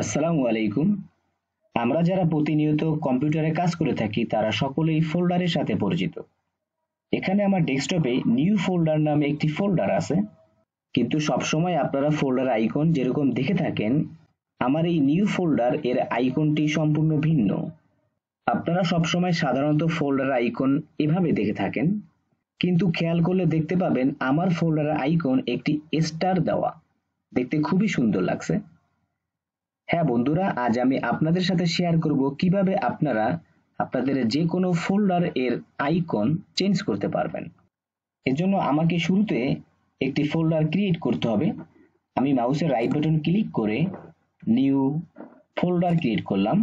আসসালামু আলাইকুম। আমরা যারা প্রতিনিয়ত কম্পিউটারে কাজ করে থাকি তারা সকলেই ফোল্ডারের সাথে পরিচিত। এখানে আমার ডেস্কটপে নিউ ফোল্ডার নামে একটি ফোল্ডার আছে, কিন্তু সবসময় আপনারা ফোল্ডার আইকন যেরকম দেখে থাকেন, আমার এই নিউ ফোল্ডার এর আইকনটি সম্পূর্ণ ভিন্ন। আপনারা সবসময় সাধারণত ফোল্ডার আইকন এভাবে দেখে থাকেন, কিন্তু খেয়াল করলে দেখতে পাবেন আমার ফোল্ডার আইকন একটি স্টার দেওয়া, দেখতে খুবই সুন্দর লাগছে। হ্যাঁ বন্ধুরা, আজ আমি আপনাদের সাথে শেয়ার করব কিভাবে আপনারা আপনাদের যে কোনো ফোল্ডার এর আইকন চেঞ্জ করতে পারবেন। এজন্য আমাকে শুরুতে একটি ফোল্ডার ক্রিয়েট করতে হবে। আমি মাউসের রাইট বাটন ক্লিক করে নিউ ফোল্ডার ক্রিয়েট করলাম।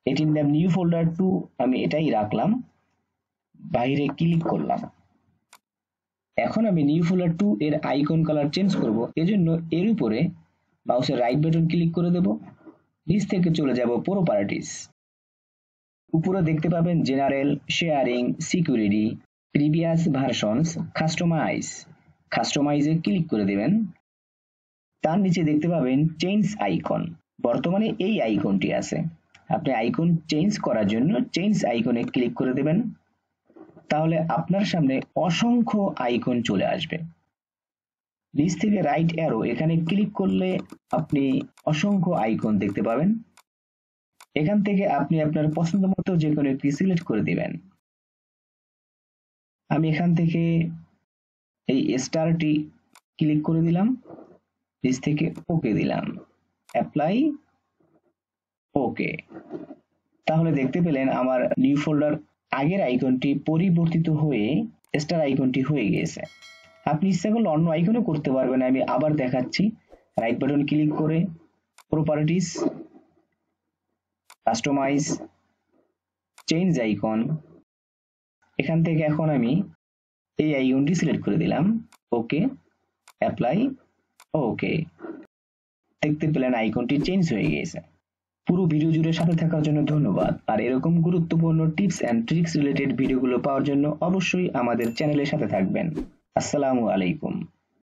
এটির নাম নিউ ফোল্ডার 2, আমি এটাই রাখলাম। বাইরে ক্লিক করলাম। এখন আমি নিউ ফোল্ডার 2 এর আইকন কালার চেঞ্জ করব। এজন্য এর উপরে মাউসের রাইট বাটন ক্লিক করে দেব। নিচ থেকে চলে যাব প্রপার্টিজ। উপরে দেখতে পাবেন general, sharing, security, previous versions, কাস্টমাইজে ক্লিক করে দেবেন। তার নিচে দেখতে পাবেন চেঞ্জ আইকন। বর্তমানে এই আইকনটি আছে। আপনি আইকন চেঞ্জ করার জন্য চেঞ্জ আইকনে ক্লিক করে দেবেন। তাহলে আপনার সামনে অসংখ্য আইকন চলে আসবে। নিচ থেকে রাইট অ্যারো এখানে ক্লিক করলে আপনি অসংখ্য আইকন দেখতে পাবেন। এখান থেকে আপনি আপনার পছন্দ মতো যে কোনো একটি সিলেক্ট করে দিবেন। আমি এখান থেকে এই স্টারটি ক্লিক করে দিলাম, নিচ থেকে ওকে দিলাম, অ্যাপ্লাই, ওকে। তাহলে দেখতে পেলেন আমার নিউ ফোল্ডার আগের আইকনটি পরিবর্তিত হয়ে স্টার আইকনটি হয়ে গেছে। আপনি ইচ্ছা করলে অন্য আইকনও করতে পারবেন। আমি আবার দেখাচ্ছি। রাইট বাটন ক্লিক করে প্রপার্টিজ, কাস্টমাইজ, চেঞ্জ আইকন, এখান থেকে এখন আমি এই আইকনটি সিলেক্ট করে দিলাম, ওকে, অ্যাপ্লাই, ওকে। দেখতে পেলেন আইকনটি চেঞ্জ হয়ে গেছে। পুরো ভিডিও জুড়ে সাথে থাকার জন্য ধন্যবাদ। আর এরকম গুরুত্বপূর্ণ টিপস এন্ড ট্রিক্স রিলেটেড ভিডিওগুলো পাওয়ার জন্য অবশ্যই আমাদের চ্যানেলের সাথে থাকবেন। আসসালামু আলাইকুম।